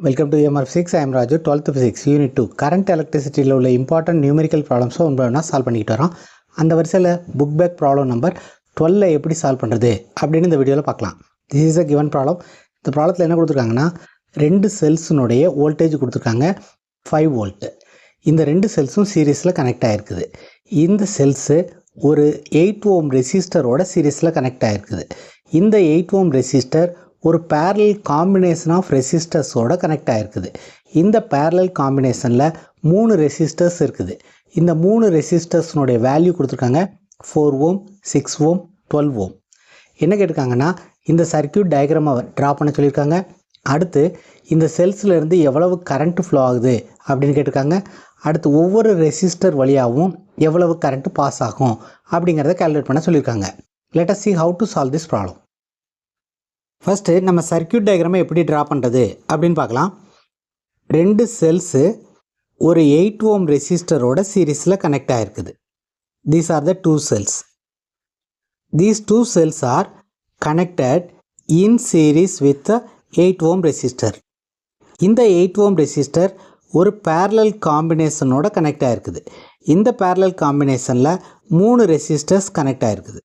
Welcome to EMR6. I am Raju, 12th Physics, Unit 2. Current electricity உள்ள important numerical problems ஒன்று solve பண்ணிக்கிட்டு வரோம். அந்த வரிசையில் புக் பேக் ப்ராப்ளம் நம்பர் 12 எப்படி சால்வ் பண்ணுறது அப்படின்னு இந்த வீடியோவில் பார்க்கலாம். This is a given problem. இந்த ப்ராப்ளத்தில் என்ன கொடுத்துருக்காங்கன்னா, ரெண்டு செல்ஸினுடைய வோல்டேஜ் கொடுத்துருக்காங்க 5 வோல்ட். இந்த ரெண்டு செல்ஸும் சீரீஸில் கனெக்ட் ஆகிருக்குது. இந்த செல்ஸு ஒரு 8 ஓம் ரெசிஸ்டரோட சீரீஸில் கனெக்ட் ஆகிருக்குது. இந்த 8 ஓம் ரெசிஸ்டர் ஒரு parallel காம்பினேஷன் ஆஃப் ரெசிஸ்டர்ஸோட கனெக்ட் ஆகிருக்குது. இந்த parallel காம்பினேஷனில் 3 ரெசிஸ்டர்ஸ் இருக்குது. இந்த 3 ரெசிஸ்டர்ஸ்னுடைய வேல்யூ கொடுத்துருக்காங்க 4 ஓம், 6 ஓம், 12 ஓம். என்ன கேட்டிருக்காங்கன்னா, இந்த சர்க்கியூட் டயக்ராமை ட்ரா பண்ண சொல்லியிருக்காங்க. அடுத்து இந்த செல்ஸில் இருந்து எவ்வளவு கரண்ட் ஃப்ளோ ஆகுது அப்படின்னு கேட்டிருக்காங்க. அடுத்து ஒவ்வொரு ரெசிஸ்டர் வழியாகவும் எவ்வளவு கரண்ட் பாஸ் ஆகும் அப்படிங்கிறத கால்குலேட் பண்ண சொல்லியிருக்காங்க. Let us see how to solve this problem. First நம்ம சர்க்கியூட் டயக்ராமை எப்படி ட்ரா பண்ணுறது அப்படின்னு பார்க்கலாம். ரெண்டு செல்ஸு ஒரு 8 ஓம் ரெசிஸ்டரோட சீரீஸில் கனெக்ட் ஆகிருக்குது. These are the two cells. These two cells are connected in series with 8 ohm resistor. இந்த 8 ஓம் ரெசிஸ்டர் ஒரு parallel காம்பினேஷனோட கனெக்ட் ஆகிருக்குது. இந்த parallel காம்பினேஷனில் 3 ரெசிஸ்டர்ஸ் கனெக்ட் ஆகிருக்குது.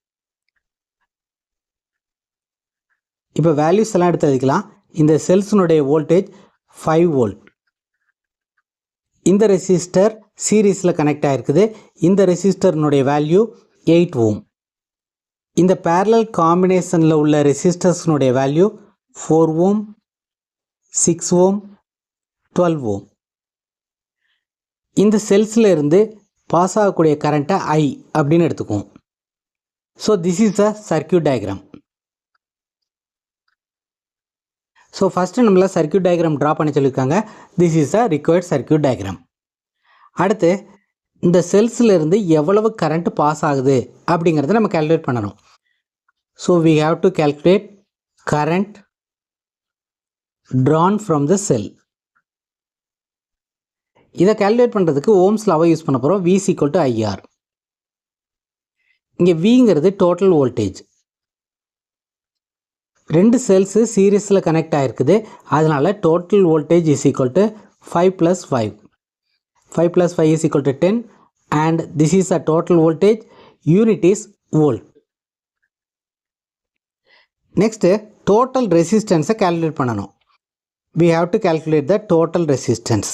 இப்போ வேல்யூஸ் எல்லாம் எடுத்து எழுதிக்கலாம். இந்த செல்ஸினுடைய வோல்டேஜ் 5 வோல்ட். இந்த ரெசிஸ்டர் சீரீஸில் கனெக்ட் ஆகிருக்குது. இந்த ரெசிஸ்டர்னுடைய வேல்யூ 8 ஓம். இந்த parallel காம்பினேஷனில் உள்ள ரெசிஸ்டர்ஸ்னுடைய வேல்யூ 4 ஓம், 6 ஓம், 12 ஓம். இந்த செல்ஸில் இருந்து பாஸ் ஆகக்கூடிய கரண்ட்டை I அப்படின்னு எடுத்துக்குவோம். So this is a circuit diagram. So first நம்மள சர்க்கியூட் டயக்ராம் ட்ரா பண்ண சொல்லியிருக்காங்க. This is a required circuit diagram. அடுத்து இந்த செல்ஸில் இருந்து எவ்வளவு கரண்ட் பாஸ் ஆகுது அப்படிங்கிறத நம்ம கால்குலேட் பண்ணணும். So we have to calculate current drawn from the cell. இதை கால்குலேட் பண்ணுறதுக்கு ஓம்ஸ் லாவை யூஸ் பண்ண போகிறோம். V = IR. இங்கே Vங்கிறது டோட்டல் வோல்டேஜ். ரெண்டு செல்ஸு சீரீஸில் கனெக்ட் ஆகிருக்குது. அதனால் total voltage is equal to 5 + 5. 5 + 5 is equal to 10 and this is a total voltage. Unit is volt. Next, total resistance calculate பண்ணணும். We have to calculate the total resistance.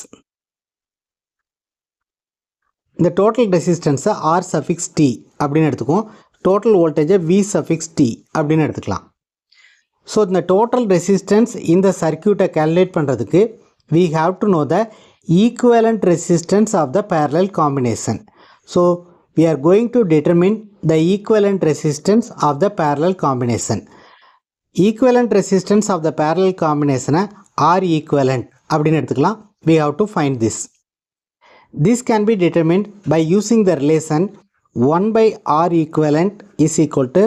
இந்த total resistance R(T) அப்படின்னு எடுத்துக்குவோம். total voltage V(T) அப்படின்னு எடுத்துக்கலாம். So இந்த total resistance இந்த சர்க்கியூட்டை calculate பண்ணுறதுக்கு we have to know the equivalent resistance of the parallel combination. So we are going to determine the equivalent resistance of the parallel combination. Equivalent resistance of the parallel combination R equivalent அப்படின்னு எடுத்துக்கலாம். We have to find this. This can be determined by using the relation 1/R equivalent is equal to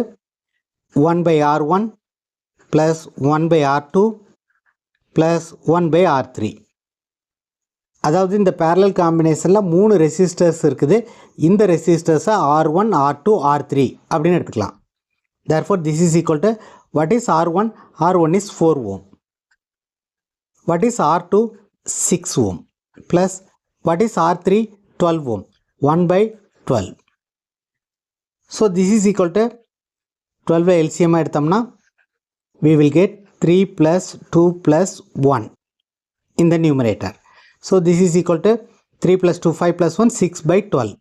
1/R1 plus 1/R2 plus 1/R3. அதாவது இந்த parallel காம்பினேஷனில் 3 resistors இருக்குது. இந்த ரெசிஸ்டர்ஸை R1, R2, R3 அப்படின்னு எடுத்துக்கலாம். therefore this is equal to what is R1? R1 is 4 ohm. What is R2? 6 ohm plus what is R3? 12 ohm. 1/12. so this is equal to 12 LCM எடுத்தோம்னா we will get 3 plus 2 plus 1 in the numerator. So this is equal to 3 plus 2, 5 plus 1, 6/12.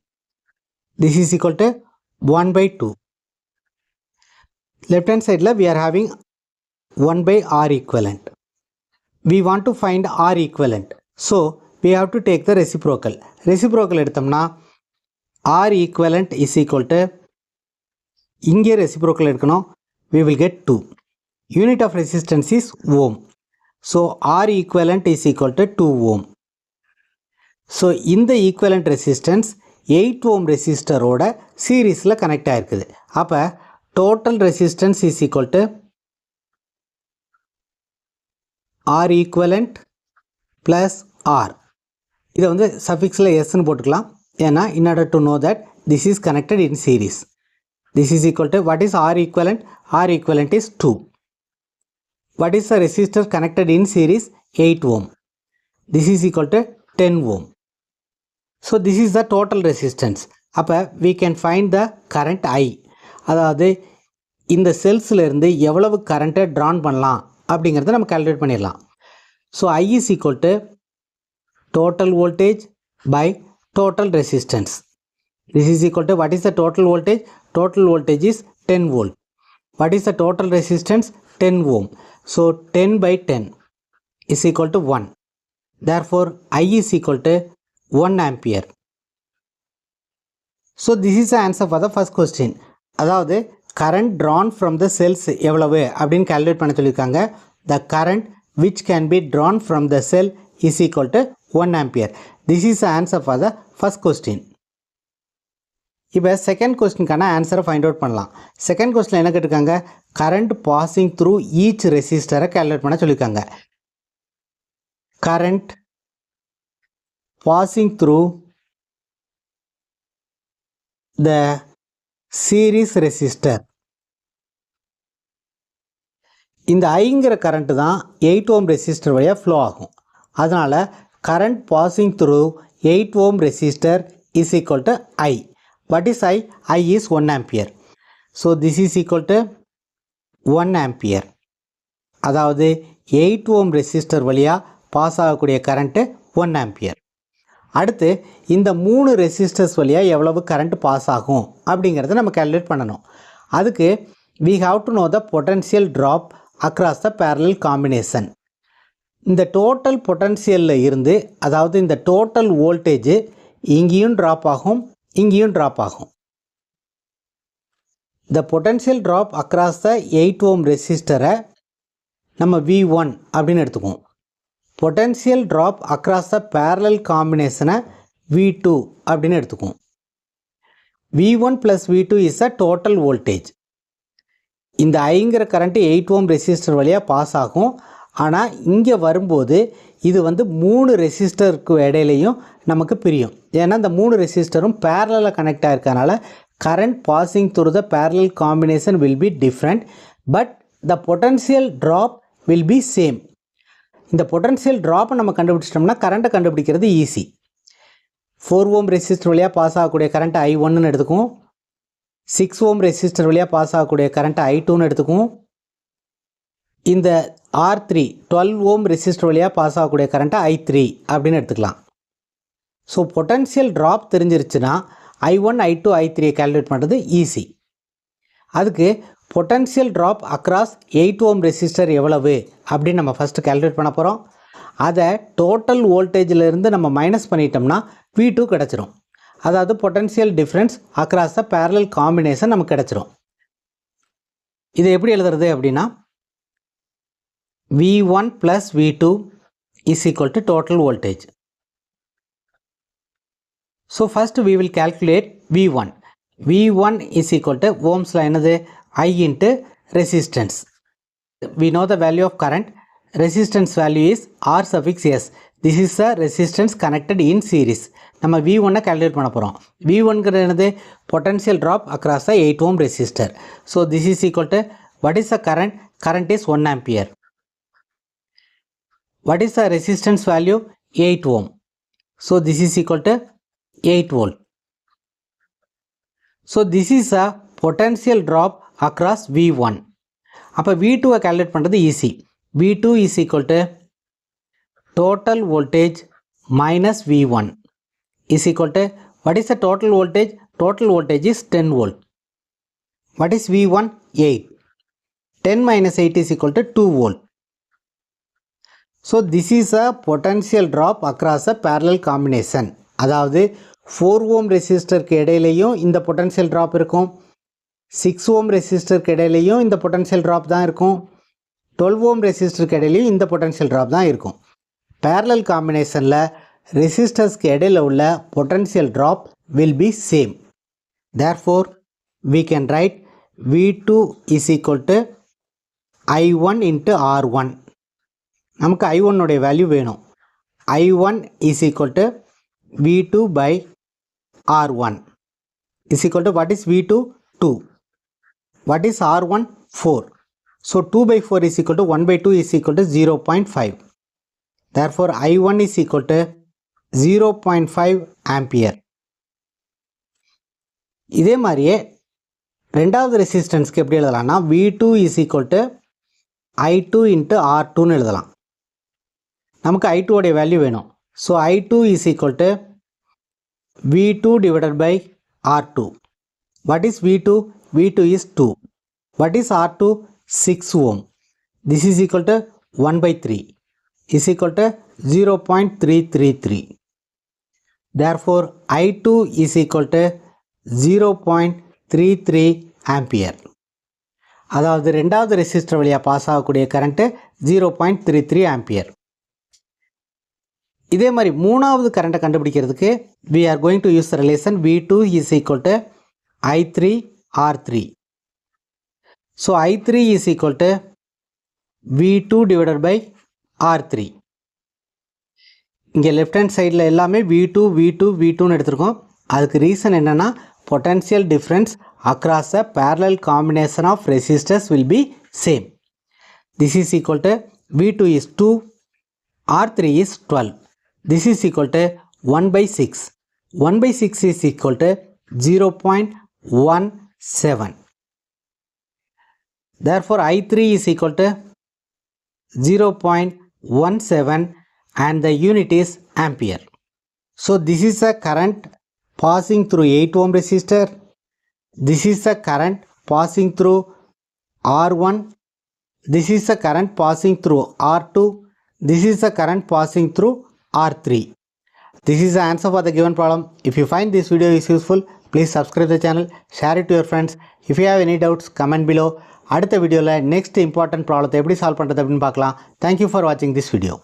This is equal to 1/2. Left hand side we are having 1/R equivalent. We want to find R equivalent. So we have to take the reciprocal. Reciprocal எடுத்தோம்னா R equivalent is equal to, இங்கே reciprocal எடுக்கணும், we will get 2. Unit of resistance is ohm. So R equivalent is equal to 2 ohm. So இந்த equivalent resistance 8 ohm ரெசிஸ்டரோட சீரீஸில் connect ஆகிருக்குது. அப்போ total resistance is equal to R equivalent plus R. இதை வந்து சஃபிக்ஸில் எஸ்ன்னு போட்டுக்கலாம். ஏன்னா in order to know that this is connected in series. This is equal to, what is R equivalent? R equivalent is 2. What is the resistor connected in series? 8 ohm. this is equal to 10 ohm. So this is the total resistance. அப்போ we can find the current I. அதாவது இந்த செல்ஸில் இருந்து எவ்வளவு கரண்ட்டை Tran பண்ணலாம் அப்படிங்கிறத நம்ம calculate பண்ணிடலாம். So I is equal to total voltage by total resistance. This is equal to, what is the total voltage? Total voltage is 10 volt. What is the total resistance? 10 ohm. So 10 by 10 is equal to 1. Therefore I is equal to 1 ampere. So this is the answer for the first question. அதாவது current drawn from the cells எவ்வளவு அப்படின்னு calculate பண்ண சொல்லியிருக்காங்க. The current which can be drawn from the cell is equal to 1 ampere. This is the answer for the first question. இப்போ second கொஸ்டினுக்கான ஆன்சரை find out பண்ணலாம். Second கொஸ்டினில் என்ன கேட்டிருக்காங்க? கரண்ட் பாசிங் த்ரூ ஈச் ரெசிஸ்டரை கால்குலேட் பண்ண சொல்லியிருக்காங்க. Current passing through the series resistor. இந்த ஐங்கிற கரண்ட்டு தான் 8 ஓம் ரெசிஸ்டர் வழியாக ஃப்ளோ ஆகும். அதனால் current passing through 8 ohm resistor is equal to I. What is I? I is 1 ampere. So this is equal to 1 ampere. அதாவது 8 ohm resistor வழியாக pass ஆகக்கூடிய current 1 ampere. அடுத்து இந்த 3 ரெசிஸ்டர்ஸ் வழியாக எவ்வளவு கரண்ட் பாஸ் ஆகும் அப்படிங்கிறத நம்ம கால்குலேட் பண்ணணும். அதுக்கு we have to know the potential drop across the parallel combination. இந்த டோட்டல் பொட்டன்ஷியலில் இருந்து, அதாவது இந்த டோட்டல் வோல்டேஜ் இங்கேயும் ட்ராப் ஆகும், இங்கேயும் ட்ராப் ஆகும். The potential drop across the 8 ohm ரெசிஸ்டரை நம்ம V1 அப்படின்னு எடுத்துக்குவோம். potential drop across the parallel combinationனை V2 அப்படின்னு எடுத்துக்குவோம். V1 plus V2 is a total voltage. இந்த ஐங்கிற கரண்ட்டு 8 ஓம் ரெசிஸ்டர் வழியாக பாஸ் ஆகும். ஆனால் இங்கே வரும்போது இது வந்து 3 ரெசிஸ்டருக்கு இடையிலையும் நமக்கு பிரியும். ஏன்னா இந்த 3 ரெசிஸ்டரும் பேரலில் கனெக்ட் ஆகிருக்கனால current passing through the parallel combination will be different, but the potential drop will be same. இந்த பொட்டன்ஷியல் ட்ராப்பை நம்ம கண்டுபிடிச்சிட்டோம்னா கரண்ட்டை கண்டுபிடிக்கிறது ஈஸி. 4 ஓம் ரெசிஸ்டர் வழியாக பாஸ் ஆகக்கூடிய கரண்ட் I1ன்னு எடுத்துக்குவோம். 6 ஓம் ரெசிஸ்டர் வழியாக பாஸ் ஆகக்கூடிய கரண்ட் I2ன்னு எடுத்துக்குவோம். இந்த R3 12 ஓம் ரெசிஸ்டர் வழியாக பாஸ் ஆகக்கூடிய கரண்ட்டை I3 அப்படின்னு எடுத்துக்கலாம். ஸோ பொட்டன்ஷியல் ட்ராப் தெரிஞ்சிருச்சுன்னா I1, I2, I3 கால்குலேட் பண்ணுறது ஈஸி. அதுக்கு potential drop across 8 ohm resistor எவ்வளவு அப்படின்னு நம்ம ஃபஸ்ட்டு கால்குலேட் பண்ண போகிறோம். அதை டோட்டல் வோல்டேஜிலிருந்து நம்ம மைனஸ் பண்ணிட்டோம்னா V2 கிடச்சிரும். அதாவது potential difference across the parallel combination நமக்கு கிடச்சிரும். இதை எப்படி எழுதுறது அப்படின்னா V1 plus V2 is equal to total voltage. So first we will calculate V1. V1 is equal to ohms line I into resistance. We know the value of current. Resistance value is R suffix S. This is the resistance connected in series. நம்ம V1 calculate பண்ண போகிறோம். V1 potential drop across the 8 ohm resistor. So this is equal to, what is the current? Current is 1 ampere. What is the resistance value? 8 ohm. So this is equal to 8 volt. So this is a potential drop across V1. அப்போ V2 calculate பண்ணுறது easy. V2 is equal to total voltage minus V1 is equal to, what is the total voltage? Total voltage is 10 volt. What is V1? 8. 10 minus 8 is equal to 2 volt. So this is a potential drop across a parallel combination. அதாவது 4 ஓம் ரெசிஸ்டருக்கு இடையிலையும் இந்த potential drop இருக்கும், 6 ஓம் ரெசிஸ்டருக்கு இடையிலையும் இந்த potential drop தான் இருக்கும், 12 ஓம் ரெசிஸ்டருக்கு இடையிலையும் இந்த potential drop தான் இருக்கும். Parallel காம்பினேஷனில் ரெசிஸ்டர்ஸ்க்கு இடையில் உள்ள potential drop will be same. Therefore we can write V2 is equal to I1 into R1. நமக்கு I1 உடைய வேல்யூ வேணும். I1 is equal to V2 by R1 is equal to, what is V2? 2. What is R1? 4. So 2 by 4 is equal to 1 by 2 is equal to 0.5. Therefore, I1 is equal to 0.5 ampere. இதே மாதிரியே ரெண்டாவது ரெசிஸ்டன்ஸ்க்கு எப்படி எழுதலாம்னா V2 is equal to I2 into R2 ன்னு எழுதலாம். நமக்கு I2 உடைய value வேணும். So I2 is equal to V2 divided by R2. What is V2? V2 is 2. What is R2? 6 ohm. This is equal to 1 by 3 is equal to 0.333. Therefore, I2 is equal to 0.33 ampere. அதாவது ரெண்டாவது resistor வழியாக pass ஆகக்கூடிய current 0.33 ampere. இதே மாதிரி மூணாவது கரண்ட்டை கண்டுபிடிக்கிறதுக்கு we are going to use the relation V2 is equal to I3 R3. So I3 is equal to V2 divided by R3. இங்கே லெஃப்ட் ஹேண்ட் சைடில் எல்லாமே V2 V2 V2ன்னு எடுத்திருக்கோம். அதுக்கு ரீசன் என்னென்னா potential difference across a parallel combination of resistors will be same. This is equal to V2 is 2, R3 is 12. This is equal to 1 by 6. 1 by 6 is equal to 0.17. Therefore, I3 is equal to 0.17 and the unit is ampere. So, this is a current passing through 8 ohm resistor. This is the current passing through R1. This is the current passing through R2. This is the current passing through R3. This is the answer for the given problem. If you find this video is useful, please subscribe the channel, share it to your friends. If you have any doubts, comment below. அடுத்த வீடியோவில் next important problem எப்படி solve பண்ணுறது அப்படின்னு பார்க்கலாம். Thank you for watching this video.